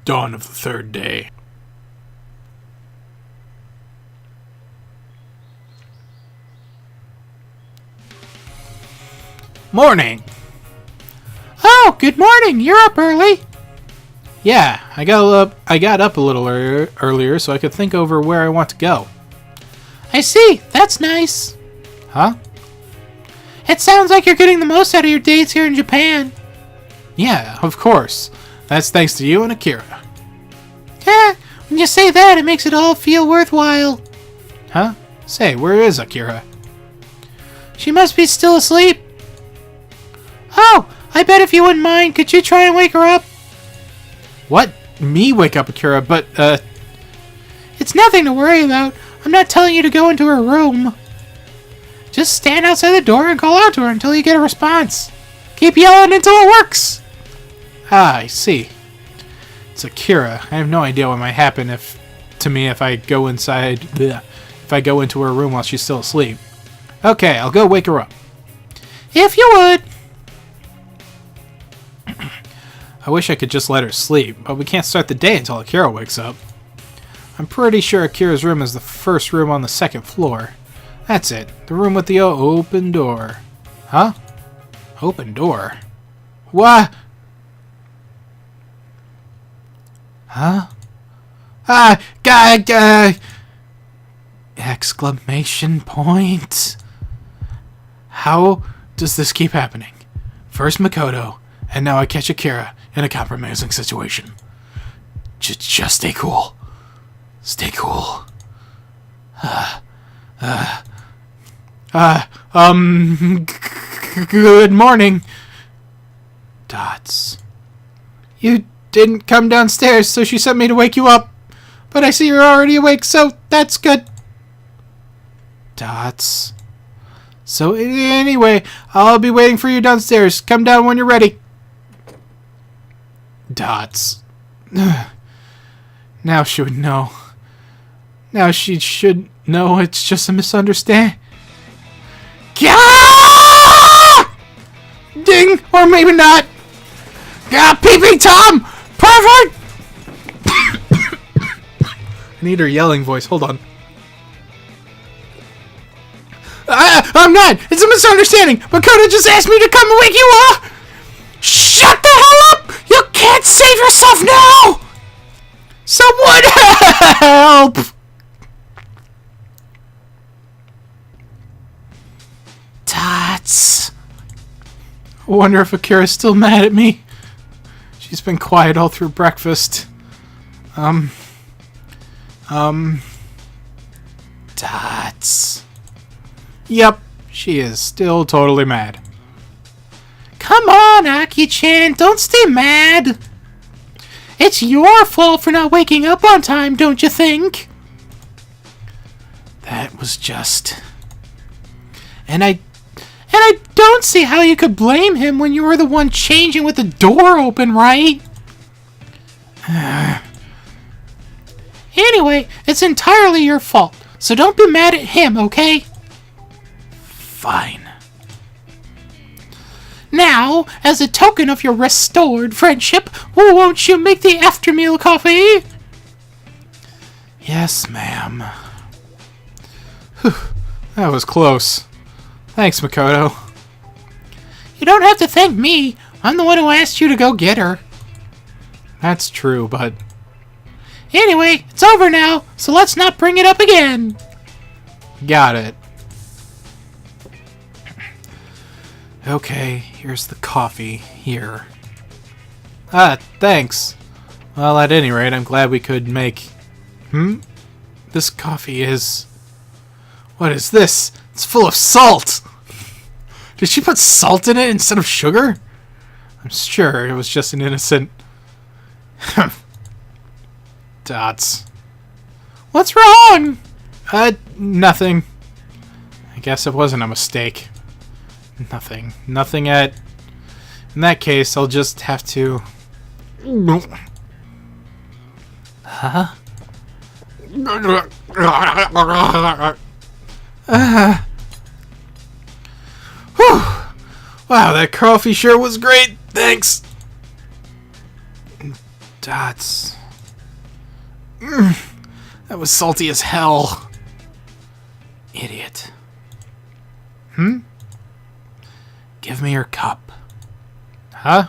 Dawn of the third day. Morning! Oh, good morning. You're up early. Yeah, I got up a little earlier so I could think over where I want to go. I see. That's nice. Huh? It sounds like you're getting the most out of your days here in Japan. Yeah, of course. That's thanks to you and Akira. When you say that, it makes it all feel worthwhile. Huh? Say, where is Akira? She must be still asleep. Oh, I bet if you wouldn't mind, could you try and wake her up? What? Me wake up Akira, but, It's nothing to worry about. I'm not telling you to go into her room. Just stand outside the door and call out to her until you get a response. Keep yelling until it works. Ah, I see. It's Akira. I have no idea what might happen if I go inside, if I go into her room while she's still asleep. Okay, I'll go wake her up. If you would. I wish I could just let her sleep, but we can't start the day until Akira wakes up. I'm pretty sure Akira's room is the first room on the second floor. That's it. The room with the open door. Huh? Open door? What? Huh? Ah! Gah! Exclamation point. How does this keep happening? First Makoto, and now I catch Akira in a compromising situation. Just stay cool. Stay cool. Good morning. Dots. You didn't come downstairs, so she sent me to wake you up. But I see you're already awake, so that's good. Dots. So anyway, I'll be waiting for you downstairs. Come down when you're ready. Dots. Now she would know. Now she should know it's just a misunderstanding. Ding! Or maybe not. Pee-pee Tom! Perfect! I need her yelling voice. Hold on. I'm not! It's a misunderstanding! Makoto just asked me to come and wake you up! Shut the hell up! You can't save yourself now! Someone help! Dots. I wonder if Akira's still mad at me. She's been quiet all through breakfast. Dots. Yep, she is still totally mad. Come on, Aki-chan, don't stay mad. It's your fault for not waking up on time, don't you think? That was just... And I don't see how you could blame him when you were the one changing with the door open, right? Anyway, it's entirely your fault, so don't be mad at him, okay? Fine. Now, as a token of your restored friendship, won't you make the after-meal coffee? Yes, ma'am. Whew, that was close. Thanks, Makoto. You don't have to thank me. I'm the one who asked you to go get her. That's true, but... Anyway, it's over now, so let's not bring it up again. Got it. Okay, here's the coffee. Here. Thanks. Well, at any rate, I'm glad we could make... This coffee is... What is this? It's full of salt! Did she put salt in it instead of sugar? I'm sure it was just an innocent... Dots. What's wrong? Nothing. I guess it wasn't a mistake. Nothing. Nothing at... In that case, I'll just have to... Huh? Whew. Wow, that coffee sure was great. Thanks. Dots. That was salty as hell. Idiot. Give me your cup. Huh?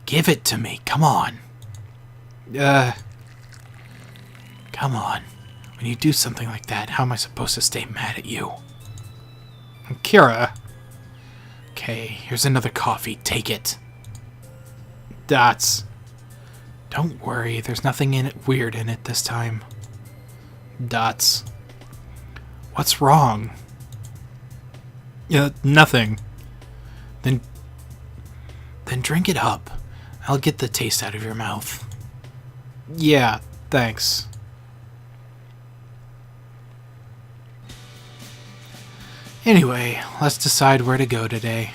Give it to me. Come on. Come on. When you do something like that, how am I supposed to stay mad at you? Kira. Okay, here's another coffee. Take it. Dots. Don't worry, there's nothing weird in it this time. Dots. What's wrong? Yeah, nothing. Then drink it up. I'll get the taste out of your mouth. Yeah, thanks. Anyway, let's decide where to go today.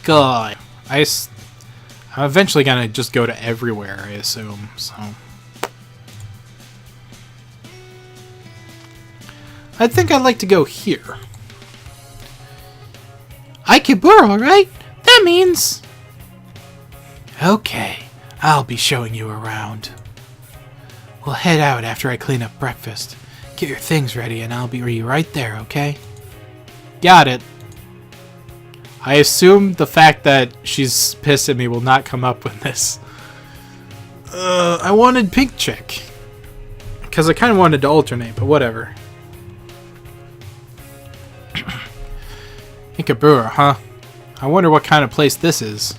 God. I'm eventually gonna just go to everywhere, I assume, so... I think I'd like to go here. Ikeburo, right? That means... Okay, I'll be showing you around. We'll head out after I clean up breakfast. Get your things ready and I'll be right there, okay? Got it. I assume the fact that she's pissed at me will not come up with this. I wanted Pink Chick. Because I kind of wanted to alternate, but whatever. Ikeburo, huh? I wonder what kind of place this is.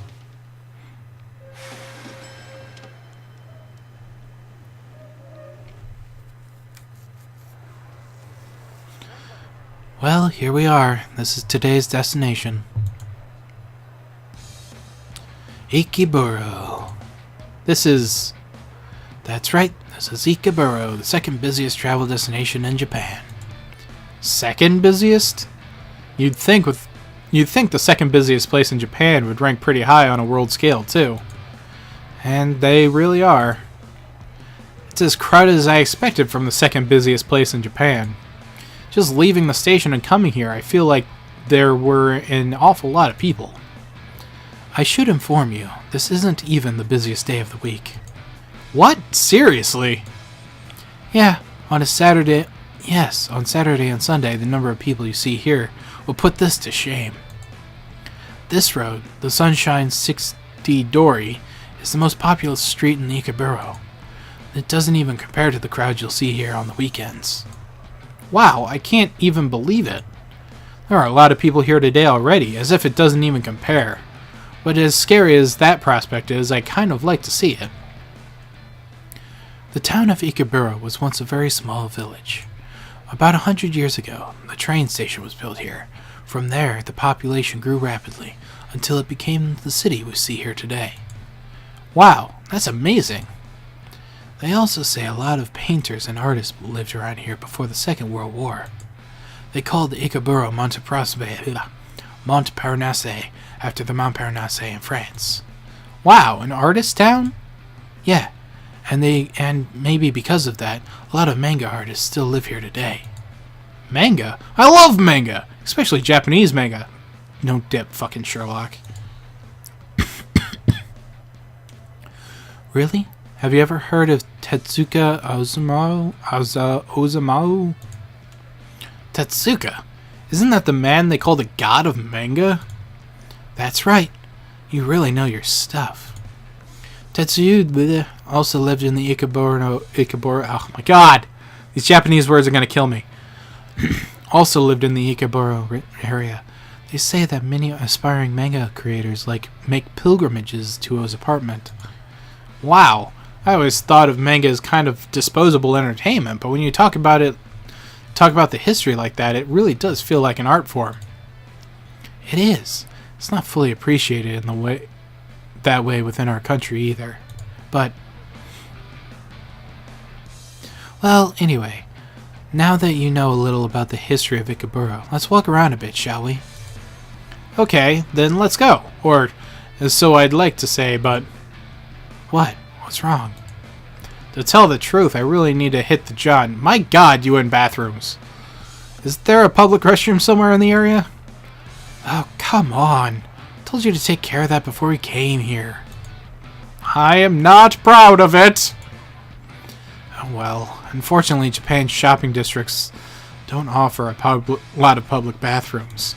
Well, here we are. This is today's destination. Ikeburo. That's right, this is Ikeburo, the second busiest travel destination in Japan. Second busiest? You'd think the second busiest place in Japan would rank pretty high on a world scale, too. And they really are. It's as crowded as I expected from the second busiest place in Japan. Just leaving the station and coming here, I feel like there were an awful lot of people. I should inform you, this isn't even the busiest day of the week. What? Seriously? Yeah, on Saturday and Sunday, the number of people you see here will put this to shame. This road, the Sunshine 60 Dori, is the most populous street in Ikeburo. It doesn't even compare to the crowd you'll see here on the weekends. Wow, I can't even believe it. There are a lot of people here today already, as if it doesn't even compare. But as scary as that prospect is, I kind of like to see it. The town of Ikeburo was once a very small village. About 100 years ago, the train station was built here. From there, the population grew rapidly, until it became the city we see here today. Wow, that's amazing! They also say a lot of painters and artists lived around here before the Second World War. They called Ikeburo Montparnasse after the Montparnasse in France. Wow, an artist town? Yeah, and maybe because of that, a lot of manga artists still live here today. Manga? I love manga! Especially Japanese manga. Don't dip, fucking Sherlock. Really? Have you ever heard of Tetsuka Ozumaru? Tetsuka? Isn't that the man they call the god of manga? That's right. You really know your stuff. Tetsuya also lived in the Ikeburo. Oh my god! These Japanese words are gonna kill me. Also lived in the Ikeburo area. They say that many aspiring manga creators make pilgrimages to his apartment. Wow! I always thought of manga as kind of disposable entertainment, but when you talk about the history like that, it really does feel like an art form. It is. It's not fully appreciated in that way within our country either. But, well, anyway, now that you know a little about the history of Ikeburo, let's walk around a bit, shall we? Okay, then let's go. Or, so I'd like to say, but... What? What's wrong? To tell the truth, I really need to hit the John. My god, you in bathrooms. Is there a public restroom somewhere in the area? Oh, come on. Told you to take care of that before we came here. I am not proud of it! Oh well, unfortunately Japan's shopping districts don't offer a lot of public bathrooms.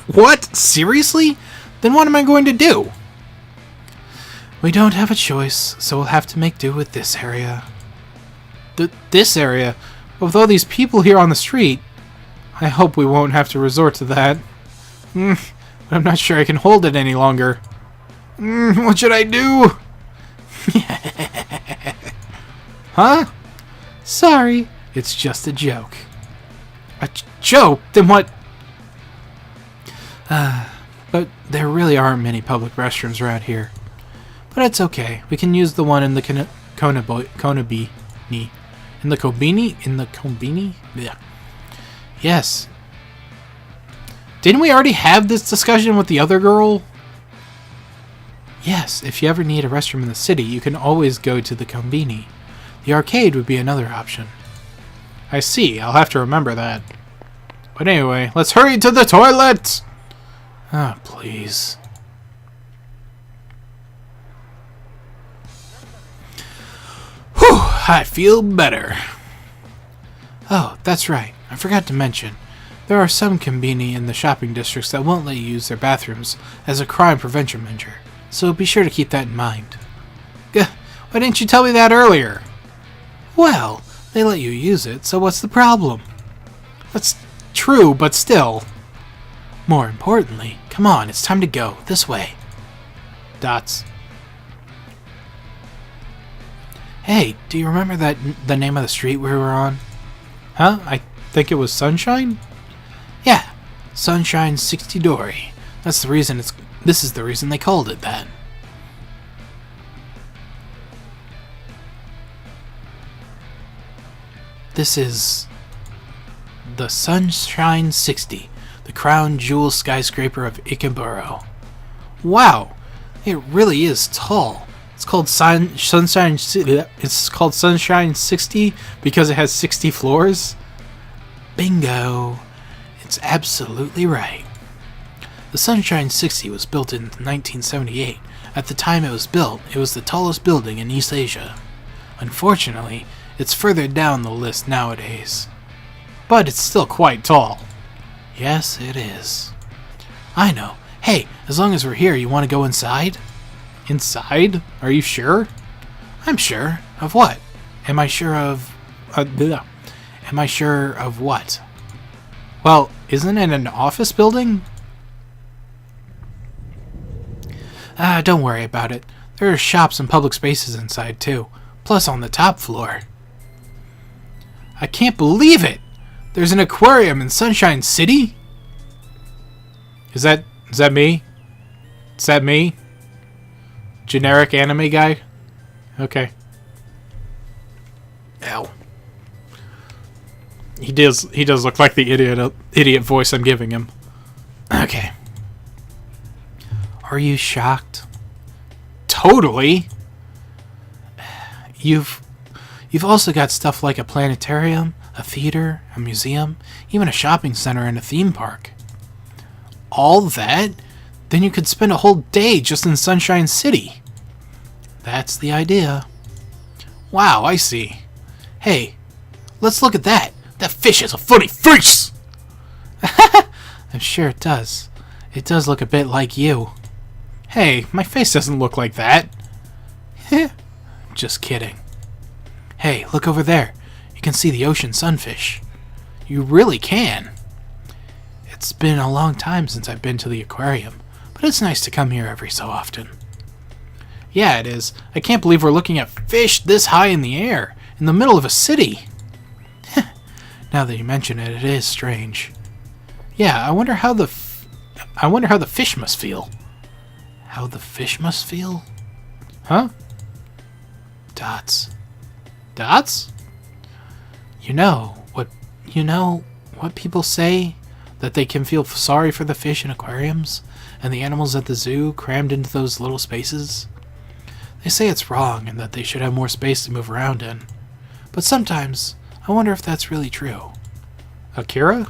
What? Seriously? Then what am I going to do? We don't have a choice, so we'll have to make do with this area. This area? With all these people here on the street, I hope we won't have to resort to that. But I'm not sure I can hold it any longer. What should I do? Huh? Sorry, it's just a joke. A joke? Then what? But there really aren't many public restrooms around here. But it's okay. We can use the one in the Konabini. In the Kobini? In the Kombini? Yeah. Yes. Didn't we already have this discussion with the other girl? Yes, if you ever need a restroom in the city, you can always go to the Kombini. The arcade would be another option. I see. I'll have to remember that. But anyway, let's hurry to the toilet! Ah, please. Whew, I feel better. Oh, that's right. I forgot to mention. There are some kombini in the shopping districts that won't let you use their bathrooms as a crime prevention measure, so be sure to keep that in mind. Why didn't you tell me that earlier? Well, they let you use it, so what's the problem? That's true, but still. More importantly, come on, it's time to go. This way. Dots. Hey, do you remember the name of the street we were on? Huh? I think it was Sunshine? Yeah, Sunshine 60 Dori. That's the reason this is the reason they called it that. This is the Sunshine 60, the crown jewel skyscraper of Ikeburo. Wow, it really is tall. It's called Sunshine 60 because it has 60 floors. Bingo. It's absolutely right. The Sunshine 60 was built in 1978. At the time it was built, it was the tallest building in East Asia. Unfortunately, it's further down the list nowadays. But it's still quite tall. Yes, it is. I know. Hey, as long as we're here, you want to go inside? Inside? Are you sure? I'm sure. Of what? Am I sure of... Am I sure of what? Well, isn't it an office building? Don't worry about it. There are shops and public spaces inside, too. Plus on the top floor. I can't believe it! There's an aquarium in Sunshine City? Is that me? Is that me? Generic anime guy? Okay. Ow. He does look like the idiot voice I'm giving him. Okay. Are you shocked? Totally. You've also got stuff like a planetarium, a theater, a museum, even a shopping center and a theme park. All that? Then you could spend a whole day just in Sunshine City. That's the idea. Wow, I see. Hey, let's look at that. That fish has a funny face! I'm sure it does. It does look a bit like you. Hey, my face doesn't look like that. Just kidding. Hey, look over there. You can see the ocean sunfish. You really can. It's been a long time since I've been to the aquarium, but it's nice to come here every so often. Yeah, it is. I can't believe we're looking at fish this high in the air, in the middle of a city. Now that you mention it, it is strange. Yeah, I wonder how the fish must feel. How the fish must feel? Huh? Dots. Dots? You know what people say? That they can feel sorry for the fish in aquariums and the animals at the zoo crammed into those little spaces? They say it's wrong and that they should have more space to move around in. But sometimes, I wonder if that's really true. Akira?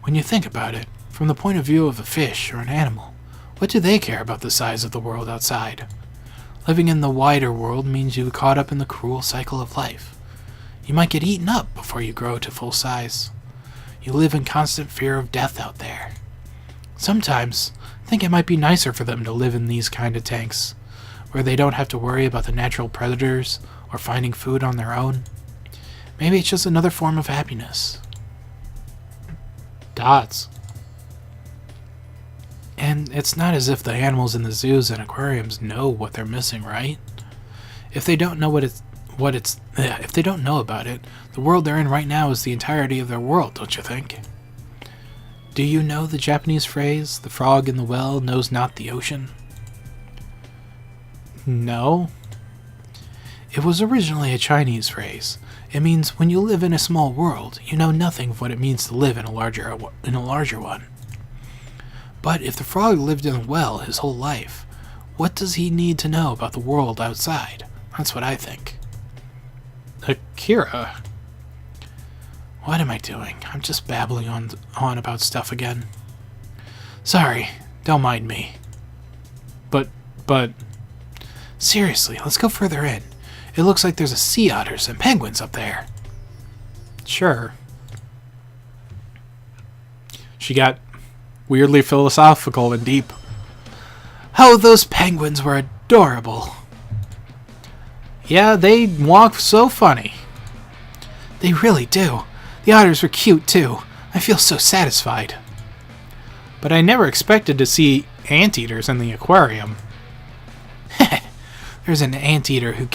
When you think about it, From the point of view of a fish or an animal, what do they care about the size of the world outside? Living in the wider world means you're caught up in the cruel cycle of life. You might get eaten up before you grow to full size. You live in constant fear of death out there. Sometimes, I think it might be nicer for them to live in these kind of tanks, where they don't have to worry about the natural predators or finding food on their own. Maybe it's just another form of happiness. Dots. And it's not as if the animals in the zoos and aquariums know what they're missing, right? If they don't know if they don't know about it, the world they're in right now is the entirety of their world, don't you think? Do you know the Japanese phrase, "The frog in the well knows not the ocean"? No. It was originally a Chinese phrase. It means when you live in a small world, you know nothing of what it means to live in a larger one. But if the frog lived in a well his whole life, what does he need to know about the world outside? That's what I think. Akira. What am I doing? I'm just babbling on about stuff again. Sorry, don't mind me. But... Seriously, let's go further in. It looks like there's a sea otters and penguins up there. Sure. She got weirdly philosophical and deep. Oh, those penguins were adorable. Yeah, they walk so funny. They really do. The otters were cute, too. I feel so satisfied. But I never expected to see anteaters in the aquarium. There's an anteater who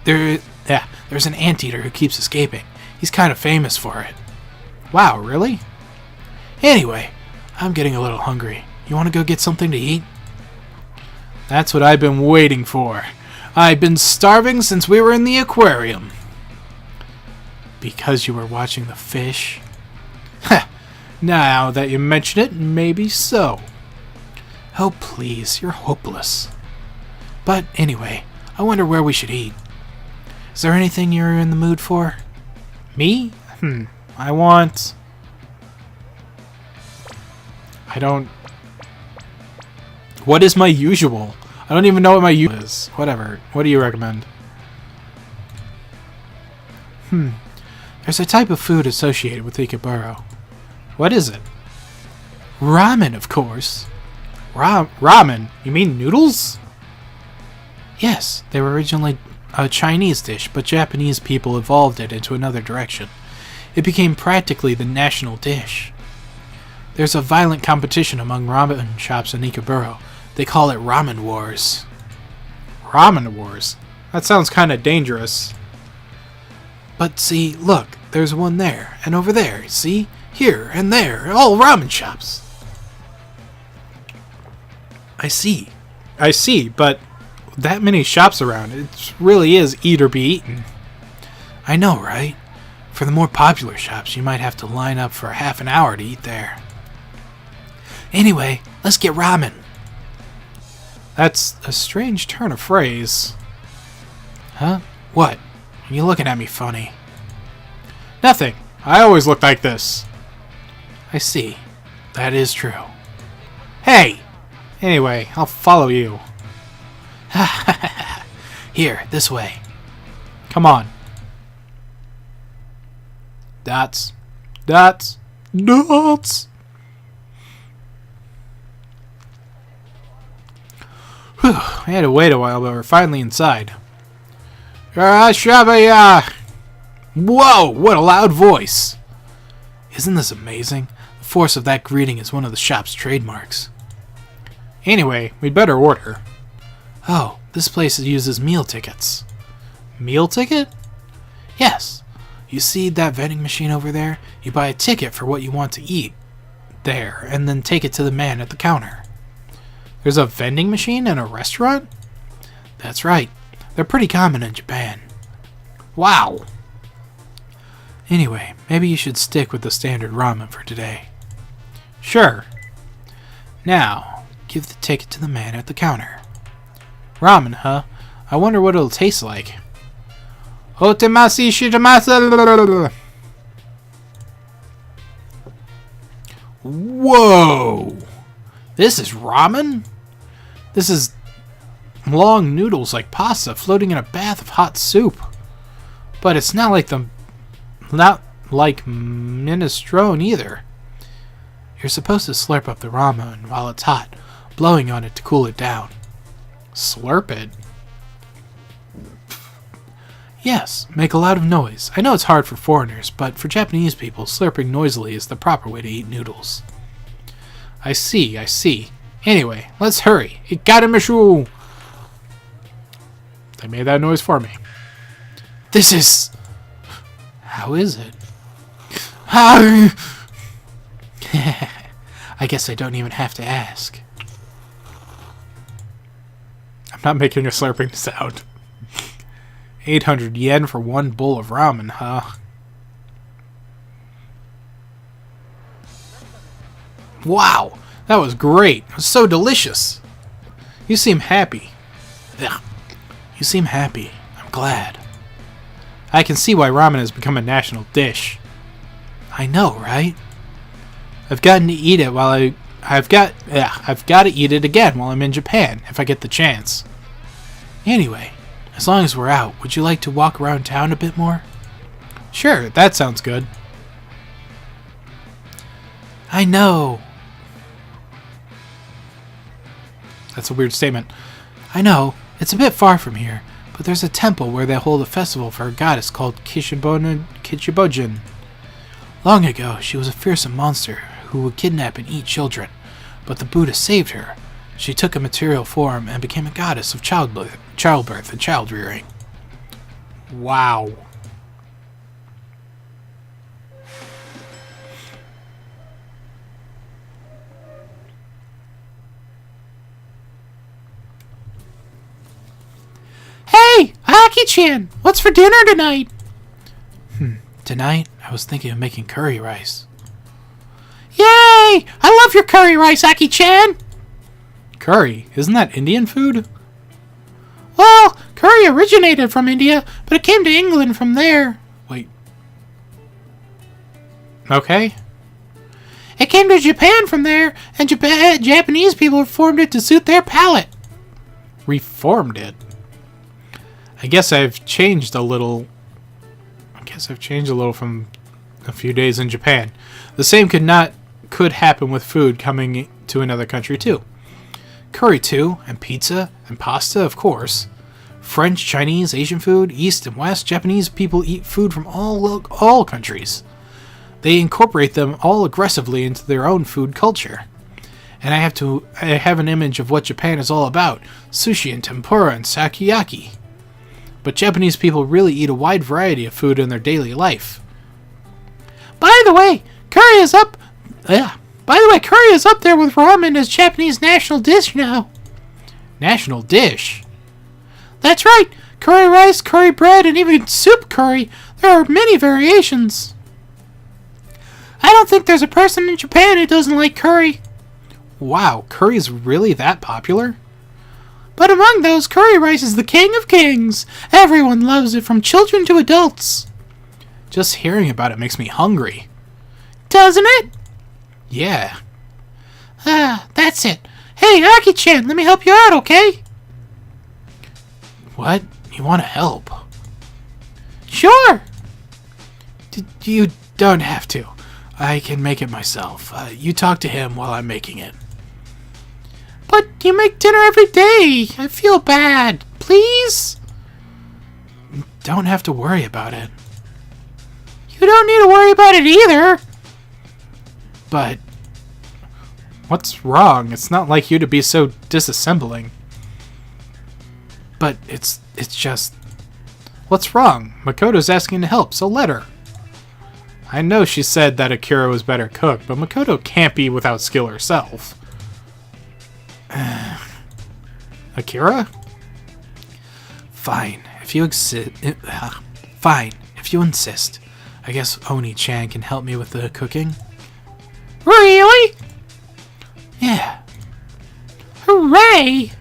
there's an anteater who keeps escaping. He's kind of famous for it. Wow, really? Anyway, I'm getting a little hungry. You want to go get something to eat? That's what I've been waiting for. I've been starving since we were in the aquarium. Because you were watching the fish? Heh, now that you mention it, maybe so. Oh, please, you're hopeless. But anyway, I wonder where we should eat. Is there anything you're in the mood for? Me? What is my usual? I don't even know what my usual is. Whatever. What do you recommend? There's a type of food associated with Ikeburo. What is it? Ramen, of course. Ramen? You mean noodles? Yes, they were originally a Chinese dish, but Japanese people evolved it into another direction. It became practically the national dish. There's a violent competition among ramen shops in Ikeburo. They call it Ramen Wars. Ramen Wars? That sounds kind of dangerous. But see, look, there's one there, and over there, see? Here and there, all ramen shops. I see, but that many shops around, it really is eat or be eaten. I know, right? For the more popular shops, you might have to line up for half an hour to eat there. Anyway, let's get ramen. That's a strange turn of phrase. Huh? What? Are you looking at me funny? Nothing. I always look like this. I see. That is true. Hey! Anyway, I'll follow you. Here, this way. Come on. Dots. Dots. Dots! Whew, I had to wait a while, but we're finally inside. Shabaya! Whoa, what a loud voice! Isn't this amazing? The force of that greeting is one of the shop's trademarks. Anyway, we'd better order. Oh, this place uses meal tickets. Meal ticket? Yes. You see that vending machine over there? You buy a ticket for what you want to eat there, and then take it to the man at the counter. There's a vending machine in a restaurant? That's right. They're pretty common in Japan. Wow. Anyway, maybe you should stick with the standard ramen for today. Sure. Now, give the ticket to the man at the counter. Ramen, huh? I wonder what it'll taste like. Otemasi shitamasa. Whoa! This is ramen? This is long noodles like pasta floating in a bath of hot soup. But it's not like minestrone either. You're supposed to slurp up the ramen while it's hot, blowing on it to cool it down. Slurp it? Yes, make a lot of noise. I know it's hard for foreigners, but for Japanese people, slurping noisily is the proper way to eat noodles. I see. Anyway, let's hurry. Ikarimashu! They made that noise for me. This is... How is it? I guess I don't even have to ask. I'm not making a slurping sound. 800 yen for one bowl of ramen, huh? Wow, that was great. It was so delicious. You seem happy. Yeah, you seem happy. I'm glad. I can see why ramen has become a national dish. I know, right? I've gotten to eat it while I've got to eat it again while I'm in Japan if I get the chance. Anyway, as long as we're out, would you like to walk around town a bit more? Sure, that sounds good. I know. That's a weird statement. I know, it's a bit far from here, but there's a temple where they hold a festival for a goddess called Kichibojin. Long ago, she was a fearsome monster who would kidnap and eat children, but the Buddha saved her. She took a material form and became a goddess of childbirth and child-rearing. Wow. Hey, Aki-chan, what's for dinner tonight? Tonight, I was thinking of making curry rice. Yay! I love your curry rice, Aki-chan! Curry? Isn't that Indian food? Well, curry originated from India, but it came to England from there. Wait. Okay. It came to Japan from there, and Japanese people reformed it to suit their palate. Reformed it? I guess I've changed a little from a few days in Japan. The same could happen with food coming to another country too. Curry too, and pizza, and pasta, of course. French, Chinese, Asian food, East and West, Japanese people eat food from all countries. They incorporate them all aggressively into their own food culture. And I have an image of what Japan is all about: sushi and tempura and sukiyaki. But Japanese people really eat a wide variety of food in their daily life. By the way, curry is up there with ramen as Japanese national dish now. National dish? That's right. Curry rice, curry bread, and even soup curry. There are many variations. I don't think there's a person in Japan who doesn't like curry. Wow, curry's really that popular? But among those, curry rice is the king of kings. Everyone loves it, from children to adults. Just hearing about it makes me hungry. Doesn't it? Yeah. That's it. Hey, Aki-chan, let me help you out, okay? What? You want to help? Sure. You don't have to. I can make it myself. You talk to him while I'm making it. But you make dinner every day. I feel bad. Please? Don't have to worry about it. You don't need to worry about it either. But what's wrong? It's not like you to be so disassembling. But it's just... What's wrong? Makoto's asking to help, so let her. I know she said that Akira was better cook, but Makoto can't be without skill herself. Akira? Fine, if you insist. I guess Oni-chan can help me with the cooking. Really? Yeah. Hooray!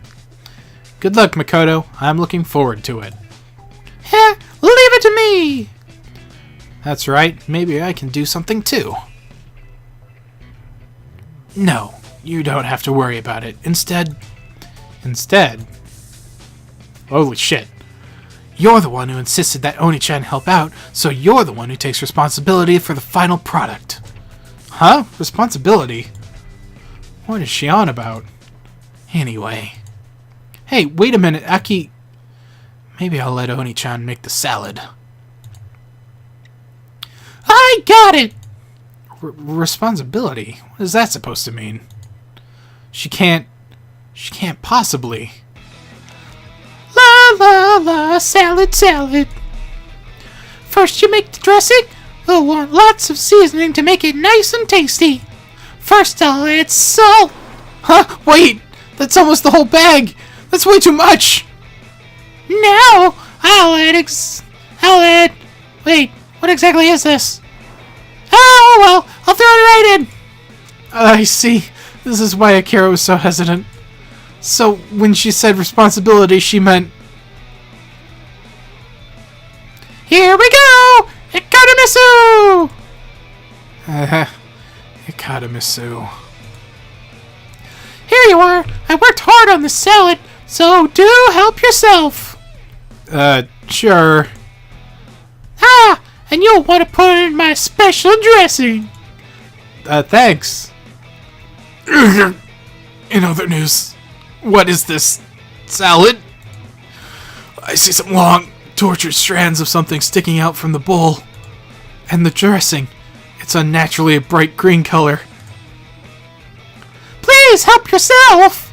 Good luck, Makoto. I'm looking forward to it. Leave it to me! That's right. Maybe I can do something too. No, you don't have to worry about it. Instead... Holy shit. You're the one who insisted that Oni-chan help out, so you're the one who takes responsibility for the final product. Huh? Responsibility? What is she on about? Anyway. Hey, wait a minute, Aki. Maybe I'll let Oni-chan make the salad. I got it! Responsibility? What is that supposed to mean? She can't possibly. La la la, salad, salad. First you make the dressing. We'll want lots of seasoning to make it nice and tasty. First I'll add salt. Huh? Wait! That's almost the whole bag! That's way too much! Now I'll add... Wait, what exactly is this? Oh, well, I'll throw it right in. I see. This is why Akira was so hesitant. So, when she said responsibility, she meant... Here we go! Ikadamisu! Ikadamisu. Here you are. I worked hard on the salad, so do help yourself. Sure. Ah, and you'll want to put in my special dressing. Thanks. In other news, what is this salad? I see some long, tortured strands of something sticking out from the bowl. And the dressing, it's unnaturally a bright green color. Please help yourself.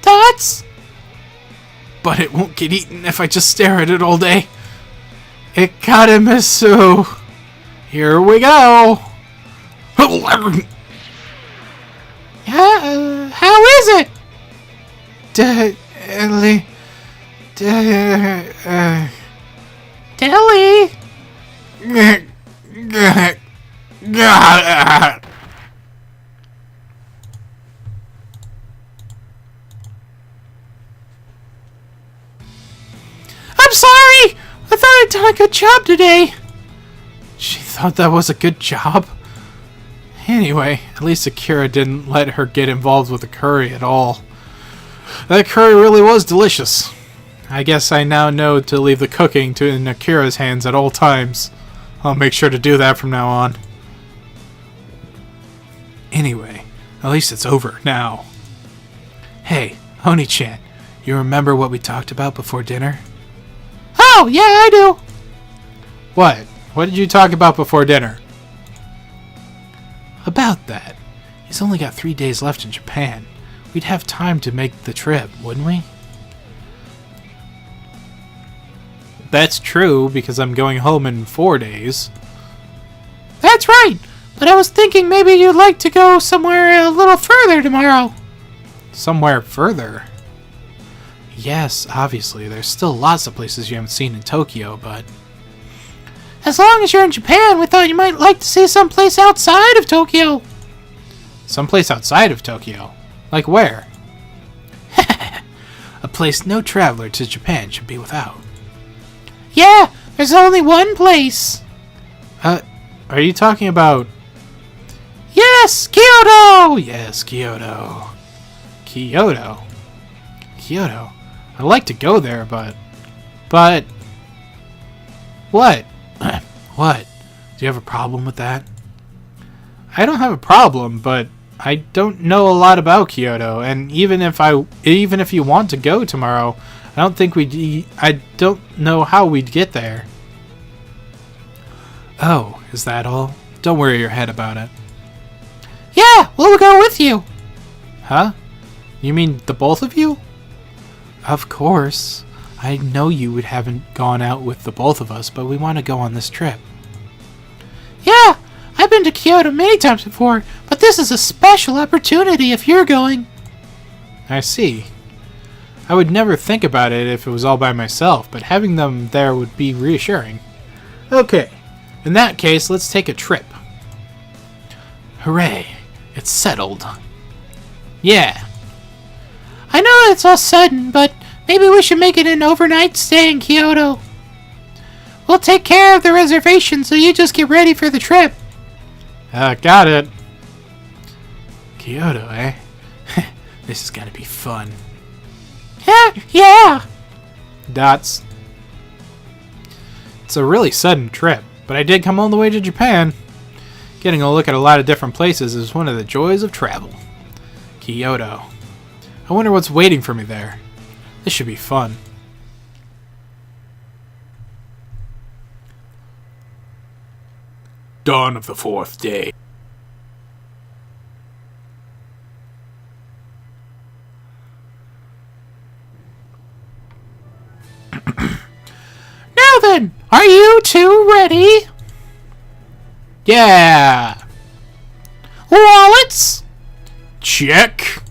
Dots? But it won't get eaten if I just stare at it all day. Ikadamisu. Here we go. How is it? Deli. Deli? I'm sorry! I thought I'd done a good job today. She thought that was a good job? Anyway, at least Akira didn't let her get involved with the curry at all. That curry really was delicious. I guess I now know to leave the cooking in Akira's hands at all times. I'll make sure to do that from now on. Anyway, at least it's over now. Hey, Oni-chan, you remember what we talked about before dinner? Oh, yeah, I do. What? What did you talk about before dinner? About that. He's only got 3 days left in Japan. We'd have time to make the trip, wouldn't we? That's true, because I'm going home in 4 days. That's right, but I was thinking maybe you'd like to go somewhere a little further tomorrow. Somewhere further? Yes, obviously. There's still lots of places you haven't seen in Tokyo, but... As long as you're in Japan, we thought you might like to see someplace outside of Tokyo. Someplace outside of Tokyo? Like where? A place no traveler to Japan should be without. Yeah, there's only one place. Are you talking about... Yes, Kyoto! Yes, Kyoto. Kyoto? Kyoto? I'd like to go there, but... What? What? Do you have a problem with that? I don't have a problem, but I don't know a lot about Kyoto, and even if you want to go tomorrow, I don't know how we'd get there. Oh, is that all? Don't worry your head about it. Yeah, we'll go with you. Huh? You mean the both of you? Of course. I know you haven't gone out with the both of us, but we want to go on this trip. Yeah, I've been to Kyoto many times before, but this is a special opportunity if you're going. I see. I would never think about it if it was all by myself, but having them there would be reassuring. Okay, in that case, let's take a trip. Hooray, it's settled. Yeah. I know it's all sudden, but maybe we should make it an overnight stay in Kyoto. We'll take care of the reservation, so you just get ready for the trip. Got it. Kyoto, eh? This is gonna be fun. Yeah. Dots. It's a really sudden trip, but I did come all the way to Japan. Getting a look at a lot of different places is one of the joys of travel. Kyoto. I wonder what's waiting for me there. This should be fun. Dawn of the 4th day. Now then, are you two ready? Yeah! Wallets? Check!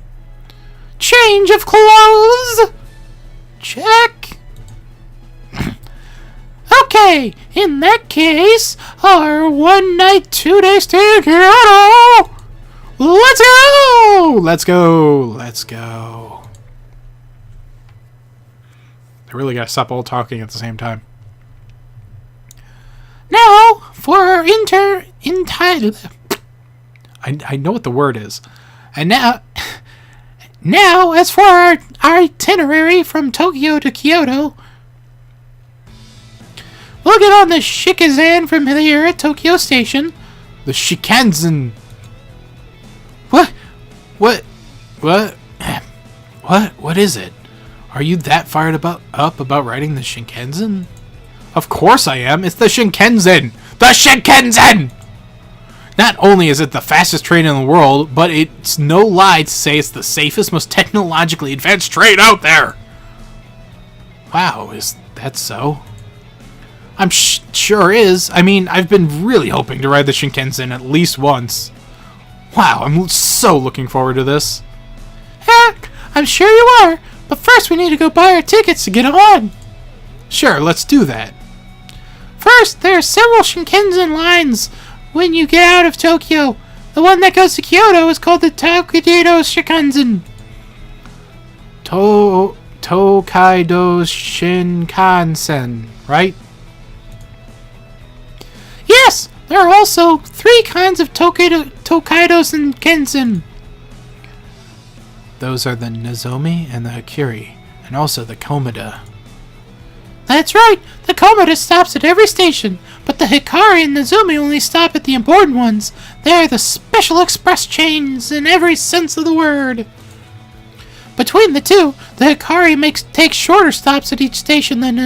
Change of clothes? Check. Okay, in that case, our 1 night, 2 day stay in Kyoto! Let's go! Let's go! Let's go. I really gotta stop all talking at the same time. Now, for our I know what the word is. And now, as for our itinerary from Tokyo to Kyoto, we'll get on the Shikazan from here at Tokyo Station. The Shikansen. What? What is it? Are you that fired up about riding the Shinkansen? Of course I am. It's the Shinkansen. The Shinkansen! Not only is it the fastest train in the world, but it's no lie to say it's the safest, most technologically advanced train out there. Wow, is that so? I'm sure is. I mean, I've been really hoping to ride the Shinkansen at least once. Wow, I'm so looking forward to this. Heck, I'm sure you are. But first we need to go buy our tickets to get on. Sure, let's do that. First, there are several Shinkansen lines when you get out of Tokyo. The one that goes to Kyoto is called the Tokaido Shinkansen. Tokaido Shinkansen, right? Yes, there are also 3 kinds of Tokaido Shinkansen. Those are the Nozomi and the Hakiri, and also the Komeda. That's right, the Komeda stops at every station, but the Hikari and Nozomi only stop at the important ones. They are the special express trains in every sense of the word. Between the two, the Hikari takes shorter stops at each station than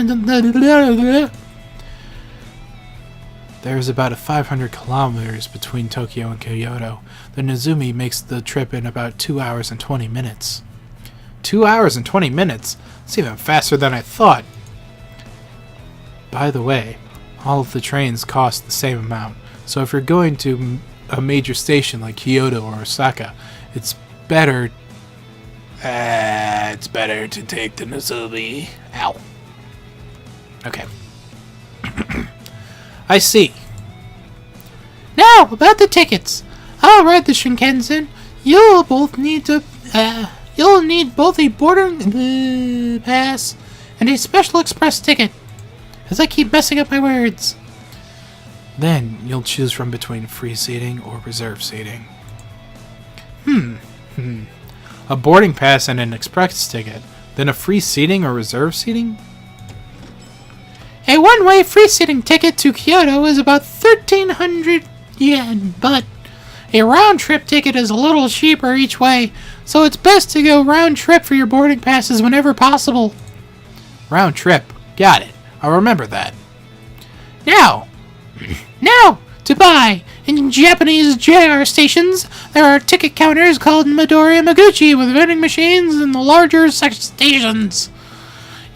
There's about 500 kilometers between Tokyo and Kyoto. The Nozomi makes the trip in about 2 hours and 20 minutes. 2 hours and 20 minutes? That's even faster than I thought. By the way, all of the trains cost the same amount, so if you're going to a major station like Kyoto or Osaka, it's better to take the Nozomi. Ow. Okay. I see. Now, about the tickets. I'll ride the Shinkansen. You'll need both a boarding pass and a special express ticket, as I keep messing up my words. Then you'll choose from between free seating or reserve seating. A boarding pass and an express ticket, then a free seating or reserve seating? A one-way free seating ticket to Kyoto is about 1,300 yen, but a round-trip ticket is a little cheaper each way, so it's best to go round-trip for your boarding passes whenever possible. Round trip. Got it. I'll remember that. Now, to buy. In Japanese JR stations, there are ticket counters called Midori Maguchi with vending machines in the larger stations.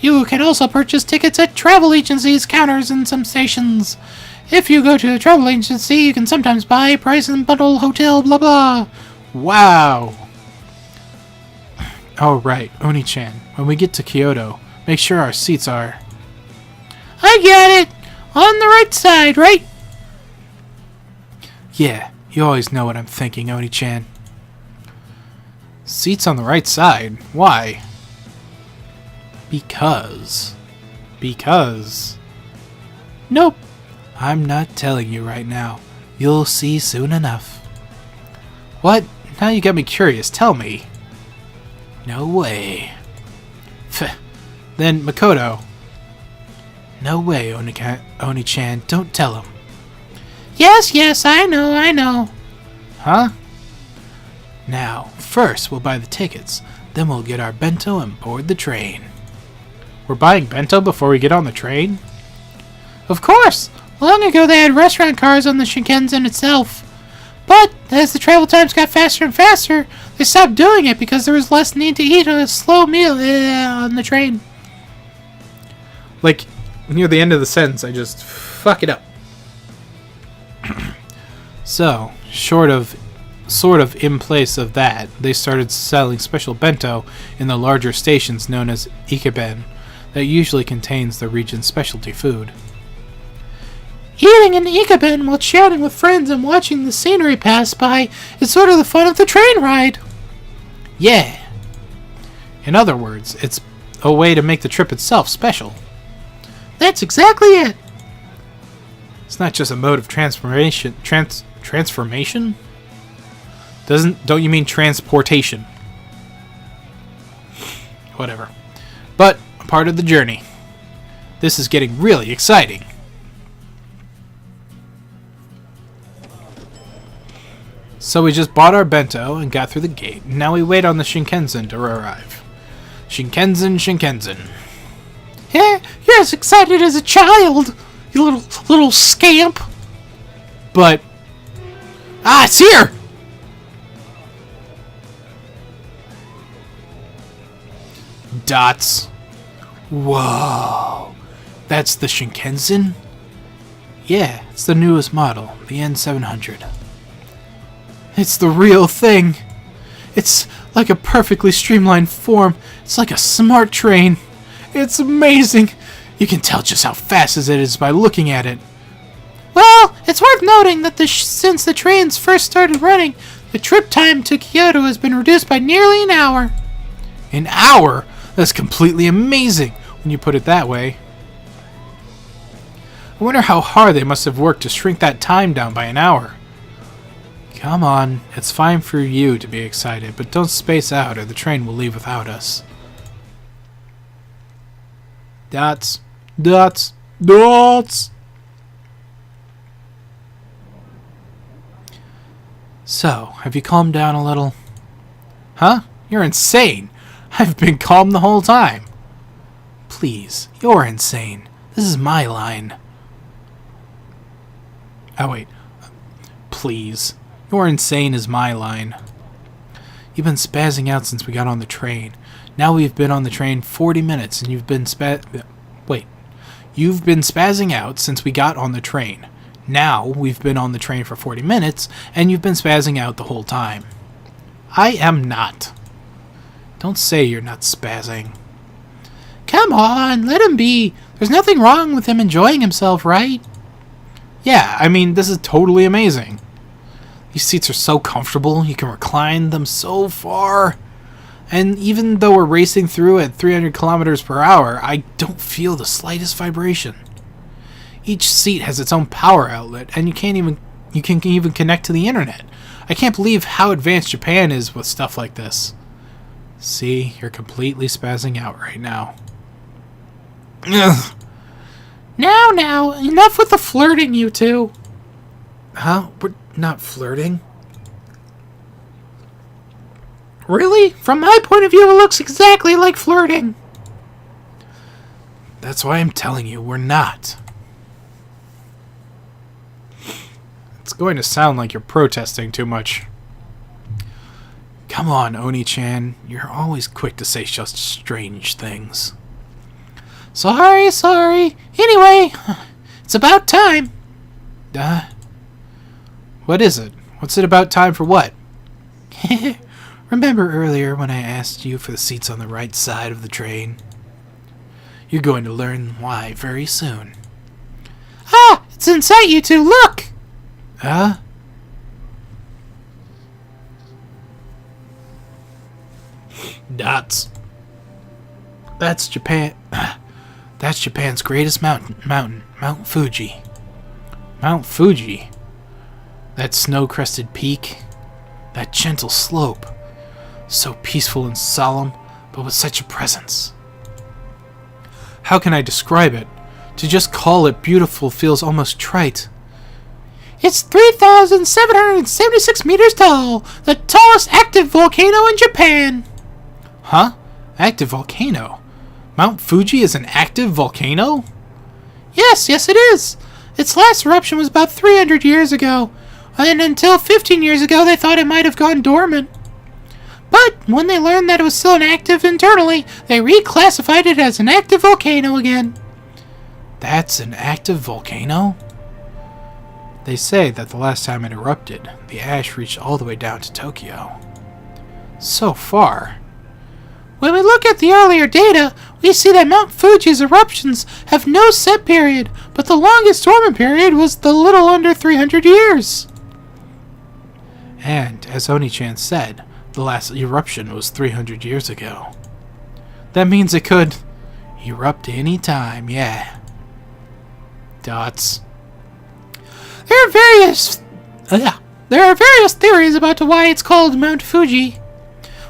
You can also purchase tickets at travel agencies' counters in some stations. If you go to a travel agency, you can sometimes buy price and bundle hotel blah blah. Wow. Oh right, Oni-chan. When we get to Kyoto, make sure our seats are... I got it! On the right side, right? Yeah, you always know what I'm thinking, Oni-chan. Seats on the right side? Why? Because. Nope. I'm not telling you right now. You'll see soon enough. What? Now you got me curious. Tell me. No way. Then, Makoto. No way, Oni-chan. Don't tell him. Yes, I know. Huh? Now, first we'll buy the tickets. Then we'll get our bento and board the train. We're buying bento before we get on the train? Of course! Long ago they had restaurant cars on the Shinkansen itself. But, as the travel times got faster and faster, they stopped doing it because there was less need to eat a slow meal on the train. Like, near the end of the sentence, I just fuck it up. So, sort of in place of that, they started selling special bento in the larger stations known as ikeben that usually contains the region's specialty food. Eating an ikeben while chatting with friends and watching the scenery pass by is sort of the fun of the train ride. Yeah. In other words, it's a way to make the trip itself special. That's exactly it. It's not just a mode of transformation. Transformation? Don't you mean transportation? Whatever. But a part of the journey. This is getting really exciting. So we just bought our bento and got through the gate. Now we wait on the Shinkansen to arrive. Shinkansen. Yeah, you're as excited as a child, you little scamp. But... it's here! Dots. Whoa. That's the Shinkansen? Yeah, it's the newest model, the N700. It's the real thing. It's like a perfectly streamlined form. It's like a smart train. It's amazing. You can tell just how fast it is by looking at it. Well, it's worth noting that since the trains first started running, the trip time to Kyoto has been reduced by nearly an hour. An hour? That's completely amazing when you put it that way. I wonder how hard they must have worked to shrink that time down by an hour. Come on, it's fine for you to be excited, but don't space out or the train will leave without us. Dots. So, have you calmed down a little? Huh? You're insane. I've been calm the whole time. Please, you're insane. This is my line. Oh, wait. Please. You're insane is my line. You've been spazzing out since we got on the train. Now we've been on the train 40 minutes and you've been You've been spazzing out since we got on the train. Now we've been on the train for 40 minutes and you've been spazzing out the whole time. I am not. Don't say you're not spazzing. Come on, let him be. There's nothing wrong with him enjoying himself, right? Yeah, I mean, this is totally amazing. These seats are so comfortable, you can recline them so far. And even though we're racing through at 300 kilometers per hour, I don't feel the slightest vibration. Each seat has its own power outlet, and you can even connect to the internet. I can't believe how advanced Japan is with stuff like this. See, you're completely spazzing out right now. Ugh. Now, enough with the flirting, you two. Huh? We're not flirting. Really? From my point of view, it looks exactly like flirting. That's why I'm telling you, we're not. It's going to sound like you're protesting too much. Come on, Oni-chan. You're always quick to say just strange things. Sorry. Anyway, it's about time. What is it? What's it about time for what? Remember earlier when I asked you for the seats on the right side of the train? You're going to learn why very soon. It's in sight, you two. Look! Dots. That's Japan. That's Japan's greatest mountain, Mount Fuji. Mount Fuji? That snow-crested peak, that gentle slope, so peaceful and solemn, but with such a presence. How can I describe it? To just call it beautiful feels almost trite. It's 3,776 meters tall, the tallest active volcano in Japan. Huh? Active volcano? Mount Fuji is an active volcano? Yes, it is. Its last eruption was about 300 years ago, and until 15 years ago they thought it might have gone dormant. But when they learned that it was still inactive internally, they reclassified it as an active volcano again. That's an active volcano? They say that the last time it erupted, the ash reached all the way down to Tokyo. So far. When we look at the earlier data, we see that Mount Fuji's eruptions have no set period, but the longest dormant period was the little under 300 years. And, as Oni-chan said, the last eruption was 300 years ago. That means it could erupt any time, yeah. Dots. There are various theories about why it's called Mount Fuji.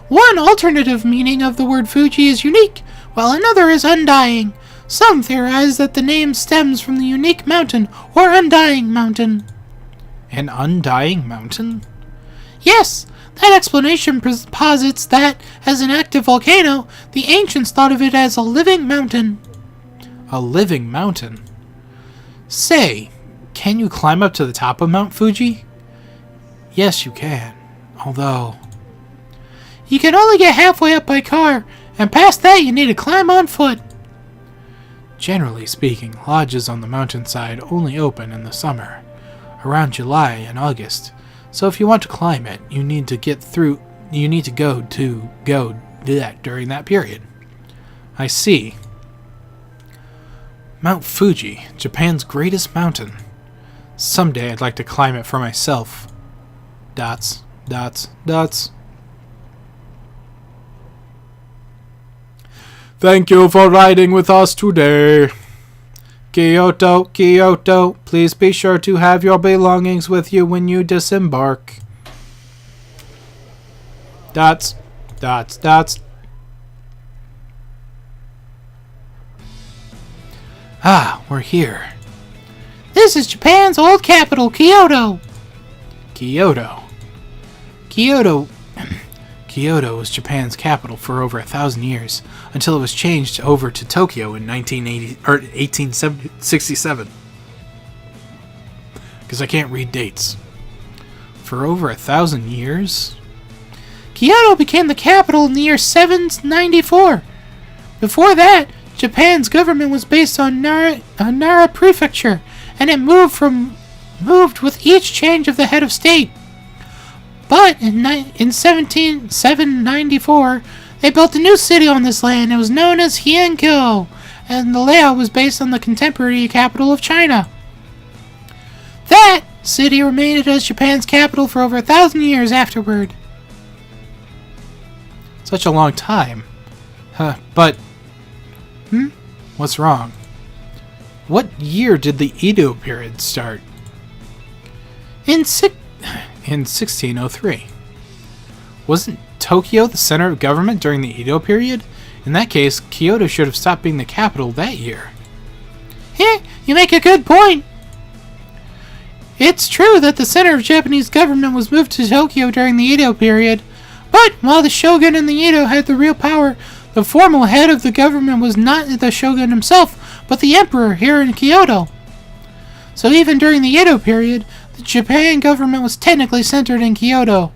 One alternative meaning of the word Fuji is unique, while another is undying. Some theorize that the name stems from the unique mountain or undying mountain. An undying mountain? Yes, that explanation posits that, as an active volcano, the ancients thought of it as a living mountain. A living mountain? Say, can you climb up to the top of Mount Fuji? Yes, you can. Although... you can only get halfway up by car, and past that you need to climb on foot. Generally speaking, lodges on the mountainside only open in the summer, around July and August. So if you want to climb it, you need to go during that period. I see. Mount Fuji, Japan's greatest mountain. Someday I'd like to climb it for myself. Dots, dots, dots. Thank you for riding with us today. Kyoto, Kyoto, please be sure to have your belongings with you when you disembark. Dots, dots, dots. Ah, we're here. This is Japan's old capital, Kyoto. Kyoto. Kyoto was Japan's capital for over 1,000 years, until it was changed over to Tokyo in 1867. Because I can't read dates. For over 1,000 years? Kyoto became the capital in the year 794. Before that, Japan's government was based on Nara Prefecture, and it moved with each change of the head of state. But in 794, they built a new city on this land. It was known as Hyenkyo, and the layout was based on the contemporary capital of China. That city remained as Japan's capital for over 1,000 years afterward. Such a long time. But... What's wrong? What year did the Edo period start? In 1603. Wasn't Tokyo the center of government during the Edo period? In that case, Kyoto should have stopped being the capital that year. You make a good point. It's true that the center of Japanese government was moved to Tokyo during the Edo period, but while the shogun in the Edo had the real power, the formal head of the government was not the shogun himself, but the emperor here in Kyoto. So even during the Edo period, the Japan government was technically centered in Kyoto.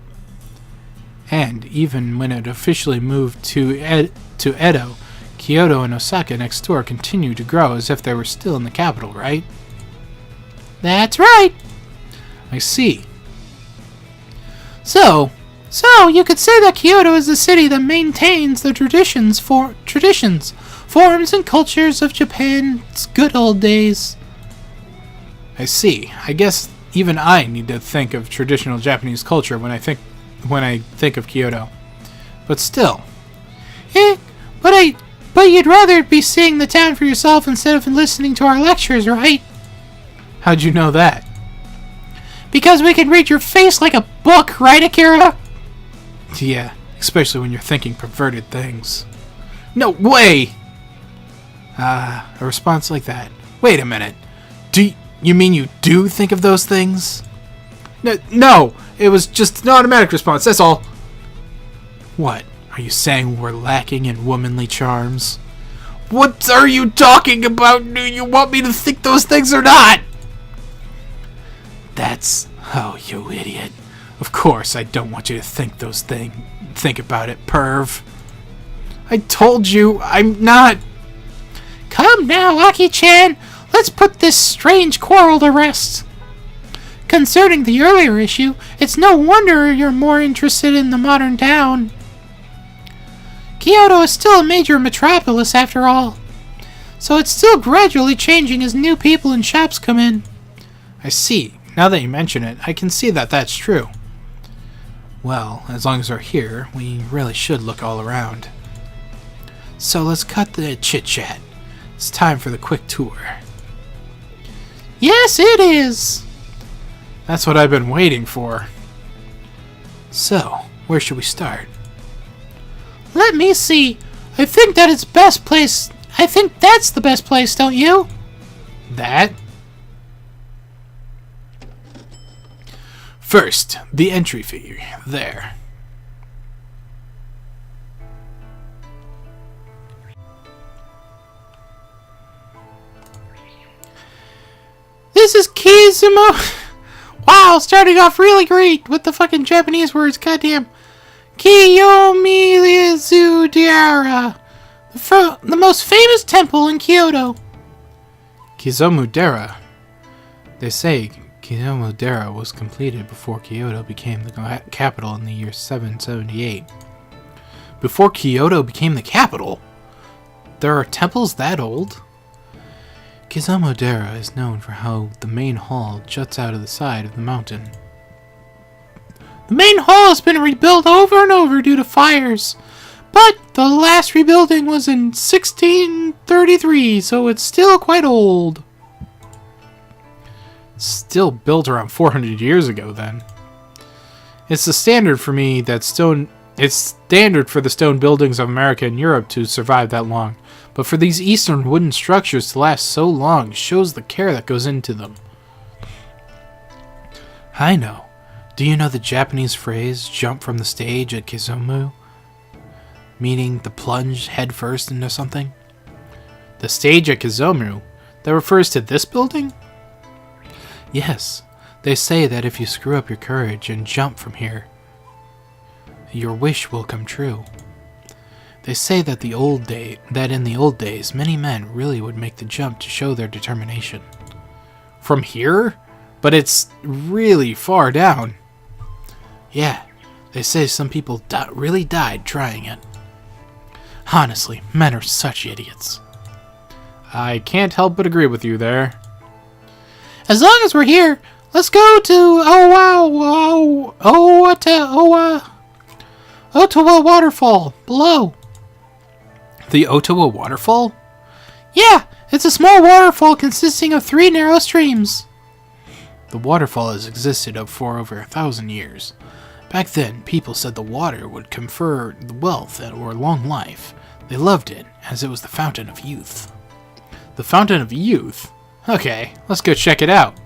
And even when it officially moved to Edo, Kyoto and Osaka next door continued to grow as if they were still in the capital, right? That's right. I see. So you could say that Kyoto is the city that maintains the traditions, forms, and cultures of Japan's good old days. I see. I guess even I need to think of traditional Japanese culture when I think of Kyoto. But still. But you'd rather be seeing the town for yourself instead of listening to our lectures, right? How'd you know that? Because we can read your face like a book, right, Akira? Yeah, especially when you're thinking perverted things. No way! A response like that. Wait a minute. Do you mean you do think of those things? No, it was just an automatic response, that's all. What? Are you saying we're lacking in womanly charms? What are you talking about? Do you want me to think those things or not? Oh, you idiot. Of course I don't want you to think those things. Think about it, perv. I told you, I'm not. Come now, Aki-chan. Let's put this strange quarrel to rest. Concerning the earlier issue, it's no wonder you're more interested in the modern town. Kyoto is still a major metropolis after all, so it's still gradually changing as new people and shops come in. I see. Now that you mention it, I can see that that's true. Well, as long as we're here, we really should look all around. So let's cut the chit-chat. It's time for the quick tour. Yes, it is! That's what I've been waiting for. So, where should we start? Let me see. I think that's the best place, don't you? That? First, the entry fee. There. This is Kizumo. Wow, starting off really great with the fucking Japanese words. Goddamn. Kiyomizu-dera, the most famous temple in Kyoto. Kizomu-dera. They say Kizomu-dera was completed before Kyoto became the capital in the year 778. Before Kyoto became the capital? There are temples that old? Kizomu-dera is known for how the main hall juts out of the side of the mountain. The main hall has been rebuilt over and over due to fires, but the last rebuilding was in 1633, so it's still quite old. Still built around 400 years ago, then. It's the standard for me that it's standard for the stone buildings of America and Europe to survive that long, but for these eastern wooden structures to last so long shows the care that goes into them. I know. Do you know the Japanese phrase, jump from the stage at Kizomu? Meaning the plunge headfirst into something? The stage at Kizomu? That refers to this building? Yes, they say that if you screw up your courage and jump from here, your wish will come true. They say that in the old days, many men really would make the jump to show their determination. From here? But it's really far down. Yeah, they say some people really died trying it. Honestly, men are such idiots. I can't help but agree with you there. As long as we're here, let's go to Ottawa Waterfall, below. The Ottawa Waterfall? Yeah, it's a small waterfall consisting of 3 narrow streams. The waterfall has existed for over 1,000 years. Back then, people said the water would confer wealth or long life. They loved it, as it was the fountain of youth. The fountain of youth? Okay, let's go check it out.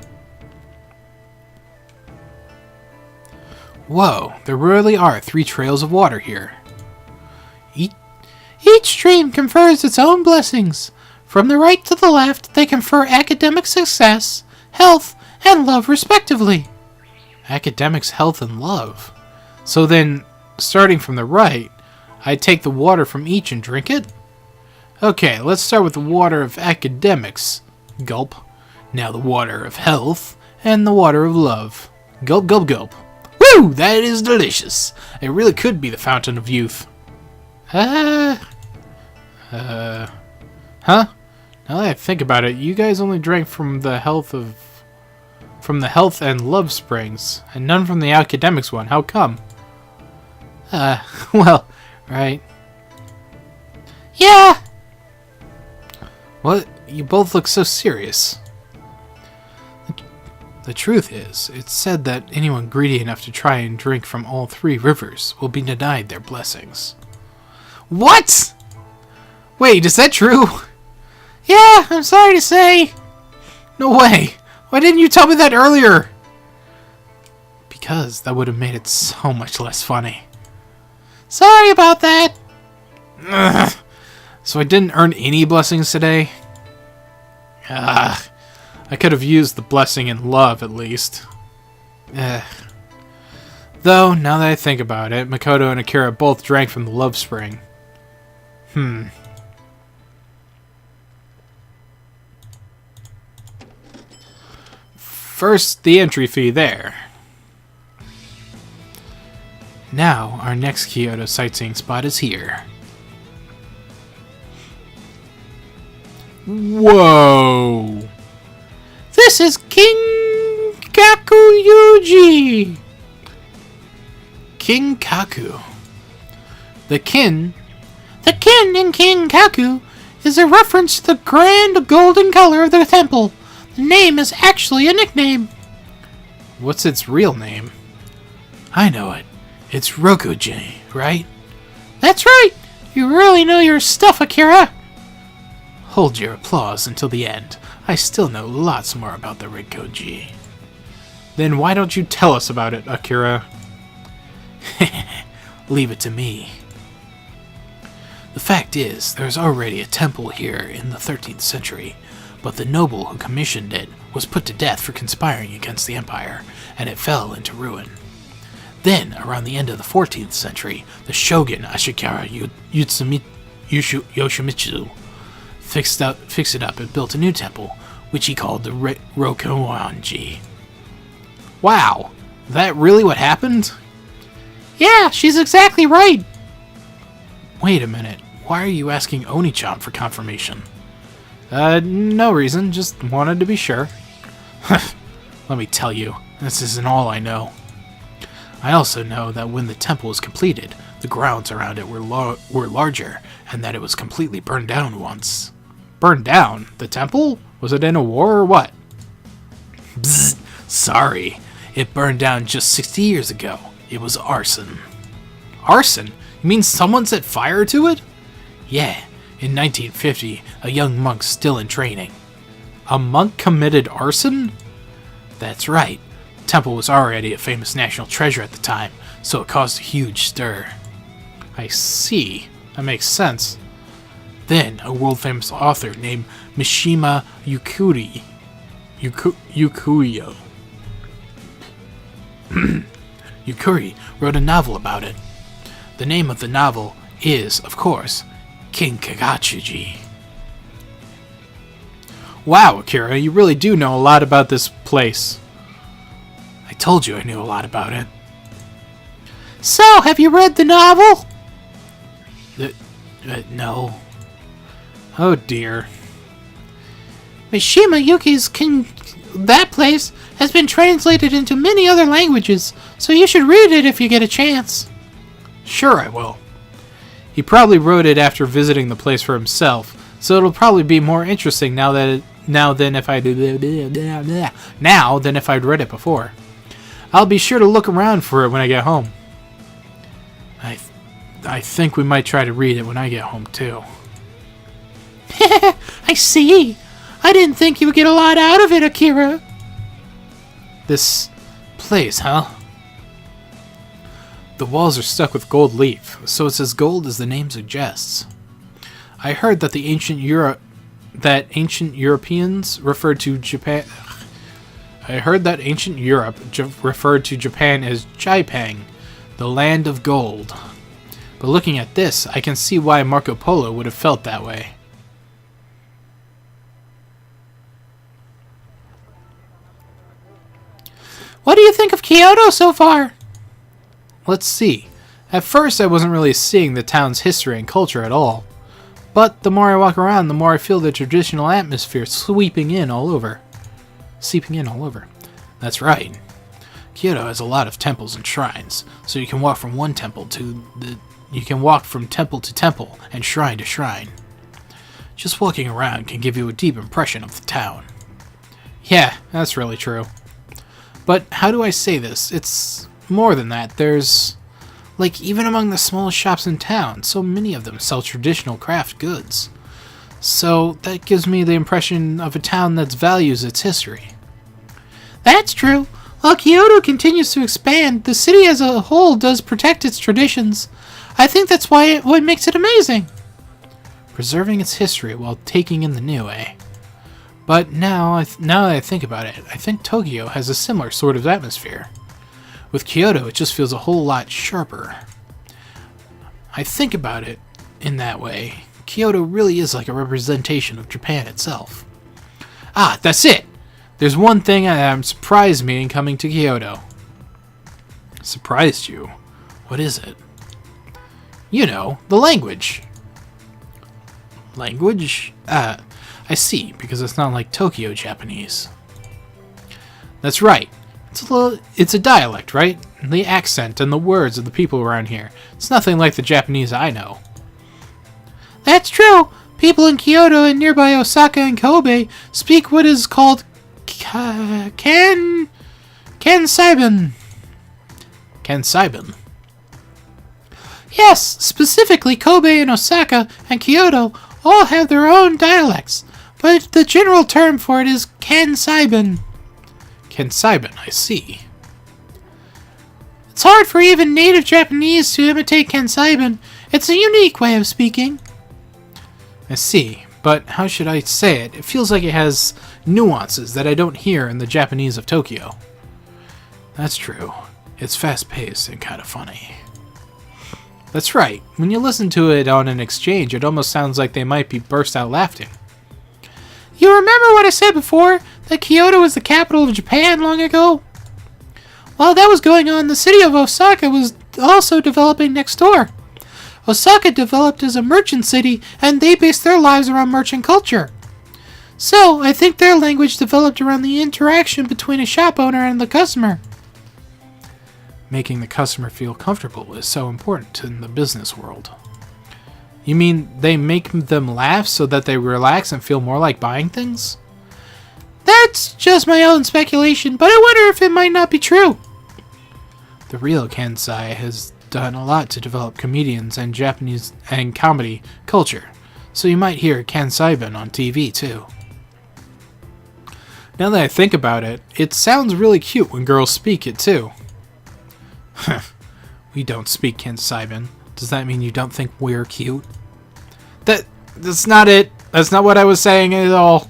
Whoa, there really are 3 trails of water here. Each stream confers its own blessings. From the right to the left, they confer academic success, health, and love respectively. Academics, health, and love. So then, starting from the right, I take the water from each and drink it? Okay, let's start with the water of academics. Gulp. Now the water of health, and the water of love. Gulp, gulp, gulp. Woo! That is delicious. It really could be the fountain of youth. Huh? Now that I think about it, you guys only drank from the health and love springs, and none from the academics one. How come? Well, right. Yeah! What? You both look so serious. The truth is, it's said that anyone greedy enough to try and drink from all 3 rivers will be denied their blessings. What? Wait, is that true? Yeah, I'm sorry to say. No way. Why didn't you tell me that earlier? Because that would have made it so much less funny. Sorry about that. Ugh. So I didn't earn any blessings today? Ugh. I could have used the blessing in love, at least. Ugh. Though, now that I think about it, Makoto and Akira both drank from the love spring. First, the entry fee there. Now, our next Kyoto sightseeing spot is here. Whoa! This is King Kakuyuji. King Kaku. The kin In King Kaku is a reference to the grand golden color of the temple. The name is actually a nickname. What's its real name? I know it. It's Rokuji, right? That's right. You really know your stuff, Akira. Hold your applause until the end. I still know lots more about the Rikoji. Then why don't you tell us about it, Akira? Leave it to me. The fact is, there's already a temple here in the 13th century, but the noble who commissioned it was put to death for conspiring against the empire, and it fell into ruin. Then, around the end of the 14th century, the shogun Ashikaga Yoshimitsu fixed it up and built a new temple, which he called the Rokuanji. Wow, that really what happened? Yeah, she's exactly right. Wait a minute, why are you asking Oni-chan for confirmation? No reason, just wanted to be sure. Let me tell you, this isn't all I know. I also know that when the temple was completed, the grounds around it were larger, and that it was completely burned down once. Burned down? The temple? Was it in a war or what? Bzzz, sorry. It burned down just 60 years ago. It was arson. Arson? You mean someone set fire to it? Yeah, in 1950, a young monk still in training. A monk committed arson? That's right. The temple was already a famous national treasure at the time, so it caused a huge stir. I see. That makes sense. Then, a world-famous author named Mishima Yukuri wrote a novel about it. The name of the novel is, of course, King Kagachuji. Wow, Akira, you really do know a lot about this place. I told you I knew a lot about it. So, have you read the novel? No. Oh dear. Mishima Yuki's that place has been translated into many other languages, so you should read it if you get a chance. Sure I will. He probably wrote it after visiting the place for himself, so it'll probably be more interesting now than if I'd read it before. I'll be sure to look around for it when I get home. I think we might try to read it when I get home too. I see. I didn't think you would get a lot out of it, Akira. This place, huh? The walls are stuck with gold leaf, so it's as gold as the name suggests. I heard that ancient Europeans referred to Japan. I heard that ancient Europe referred to Japan as Jaipang, the land of gold. But looking at this, I can see why Marco Polo would have felt that way. What do you think of Kyoto so far? Let's see. At first, I wasn't really seeing the town's history and culture at all. But the more I walk around, the more I feel the traditional atmosphere seeping in all over. That's right. Kyoto has a lot of temples and shrines, so you can walk from temple to temple and shrine to shrine. Just walking around can give you a deep impression of the town. Yeah, that's really true. But how do I say this? It's more than that. There's, like, even among the smallest shops in town, so many of them sell traditional craft goods. So that gives me the impression of a town that values its history. That's true. While Kyoto continues to expand, the city as a whole does protect its traditions. I think that's what makes it amazing. Preserving its history while taking in the new, eh? But now that I think about it, I think Tokyo has a similar sort of atmosphere. With Kyoto, it just feels a whole lot sharper. I think about it in that way. Kyoto really is like a representation of Japan itself. Ah, that's it! There's one thing that surprised me in coming to Kyoto. Surprised you? What is it? You know, the language. Language? I see, because it's not like Tokyo Japanese. That's right. It's a dialect, right? The accent and the words of the people around here. It's nothing like the Japanese I know. That's true. People in Kyoto and nearby Osaka and Kobe speak what is called Kansaiban. Kansaiban? Yes, specifically Kobe and Osaka and Kyoto all have their own dialects, but the general term for it is Kansaiban. Kansaiban, I see. It's hard for even native Japanese to imitate Kansaiban. It's a unique way of speaking. I see, but how should I say it? It feels like it has nuances that I don't hear in the Japanese of Tokyo. That's true. It's fast-paced and kind of funny. That's right. When you listen to it on an exchange, it almost sounds like they might be burst out laughing. You remember what I said before, that Kyoto was the capital of Japan long ago? While that was going on, the city of Osaka was also developing next door. Osaka developed as a merchant city, and they based their lives around merchant culture. So, I think their language developed around the interaction between a shop owner and the customer. Making the customer feel comfortable is so important in the business world. You mean they make them laugh so that they relax and feel more like buying things? That's just my own speculation, but I wonder if it might not be true. The real Kansai has done a lot to develop comedians and Japanese and comedy culture, so you might hear Kansaiban on TV too. Now that I think about it, it sounds really cute when girls speak it too. We don't speak Kansaiban. Does that mean you don't think we're cute? That's not it. That's not what I was saying at all.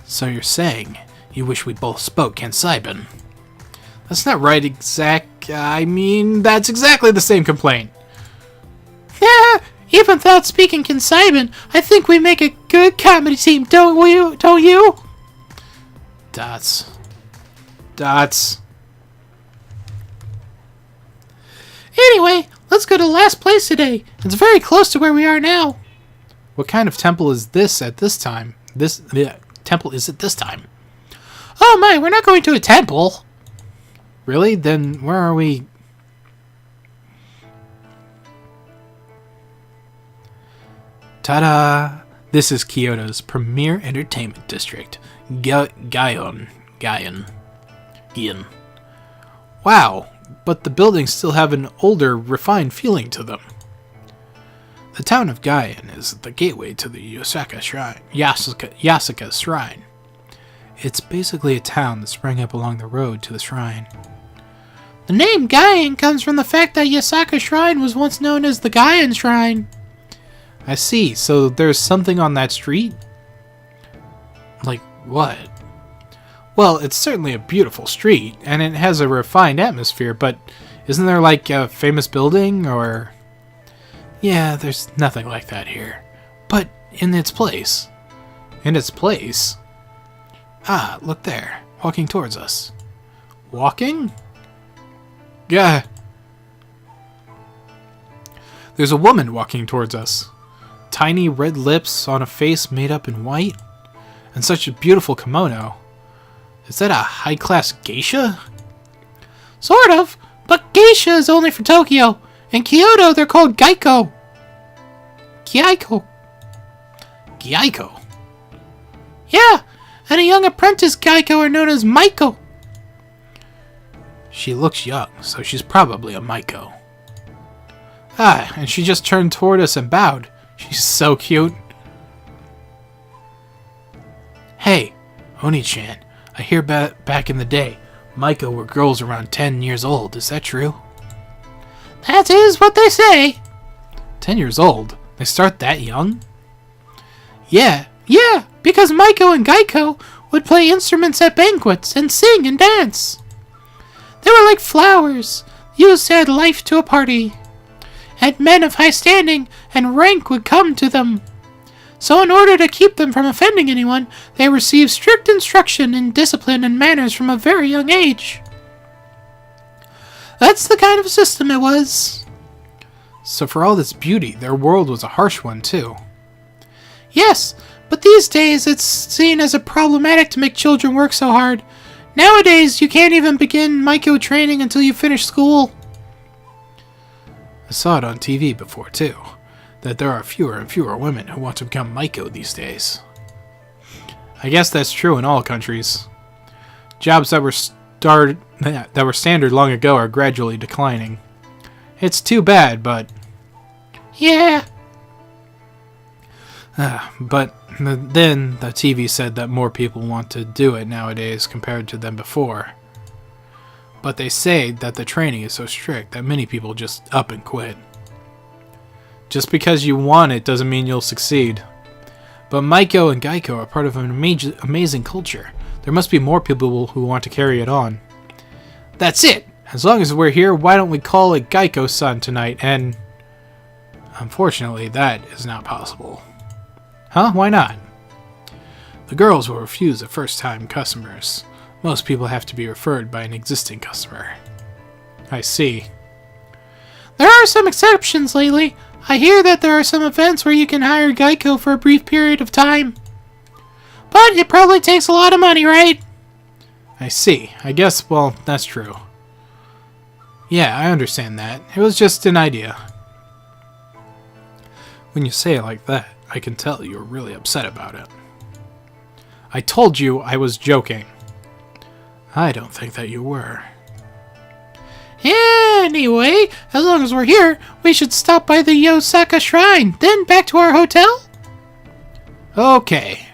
So you're saying you wish we both spoke Kansaiban? That's not right I mean, that's exactly the same complaint. Yeah, even without speaking Kansaiban, I think we make a good comedy team, don't you? Dots. Anyway, let's go to the last place today. It's very close to where we are now. What kind of temple is this at this time? Temple is it this time? Oh my, we're not going to a temple. Really? Then where are we? Ta-da! This is Kyoto's premier entertainment district, Gion. Wow, but the buildings still have an older, refined feeling to them. The town of Gion is the gateway to the Yasaka Shrine. It's basically a town that sprang up along the road to the shrine. The name Gion comes from the fact that Yasaka Shrine was once known as the Gion Shrine. I see, so there's something on that street? Like what? Well, it's certainly a beautiful street, and it has a refined atmosphere, but isn't there like a famous building, or... Yeah, there's nothing like that here. But in its place. In its place? Ah, look there, walking towards us. Walking? Yeah. There's a woman walking towards us. Tiny red lips on a face made up in white, and such a beautiful kimono. Is that a high-class geisha? Sort of, but geisha is only for Tokyo. In Kyoto, they're called Gyaiko. Gyaiko? Yeah, and a young apprentice Gyaiko are known as Maiko. She looks young, so she's probably a Maiko. Ah, and she just turned toward us and bowed. She's so cute. Hey, Oni-chan, I hear back in the day, Maiko were girls around 10 years old. Is that true? That is what they say. 10 years old? They start that young? Yeah, because Maiko and Geico would play instruments at banquets and sing and dance. They were like flowers, used to add life to a party. And men of high standing and rank would come to them. So in order to keep them from offending anyone, they received strict instruction in discipline and manners from a very young age. That's the kind of system it was. So for all this beauty, their world was a harsh one too. Yes, but these days it's seen as a problematic to make children work so hard. Nowadays, you can't even begin Maiko training until you finish school. I saw it on TV before too, that there are fewer and fewer women who want to become Maiko these days. I guess that's true in all countries. Jobs that were standard long ago are gradually declining. It's too bad, but... Yeah. But then the TV said that more people want to do it nowadays compared to than before. But they say that the training is so strict that many people just up and quit. Just because you want it doesn't mean you'll succeed. But Maiko and Geico are part of an amazing culture. There must be more people who want to carry it on. That's it! As long as we're here, why don't we call it Geico-san tonight and... Unfortunately, that is not possible. Huh? Why not? The girls will refuse the first-time customers. Most people have to be referred by an existing customer. I see. There are some exceptions lately. I hear that there are some events where you can hire Geico for a brief period of time. But it probably takes a lot of money, right? I see. I guess, well, that's true. Yeah, I understand that. It was just an idea. When you say it like that, I can tell you're really upset about it. I told you I was joking. I don't think that you were. Anyway, as long as we're here, we should stop by the Yosaka Shrine, then back to our hotel? Okay.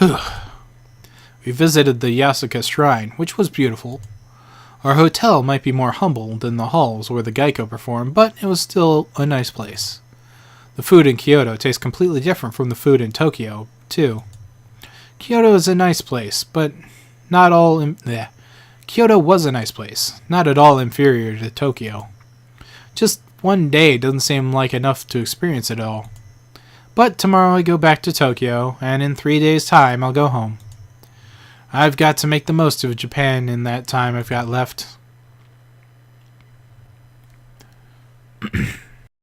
We visited the Yasuka Shrine, which was beautiful. Our hotel might be more humble than the halls where the Geico performed, but it was still a nice place. The food in Kyoto tastes completely different from the food in Tokyo, too. Kyoto is a nice place, but not all... Kyoto was a nice place, not at all inferior to Tokyo. Just one day doesn't seem like enough to experience it all. But tomorrow I go back to Tokyo, and in 3 days' time I'll go home. I've got to make the most of Japan in that time I've got left.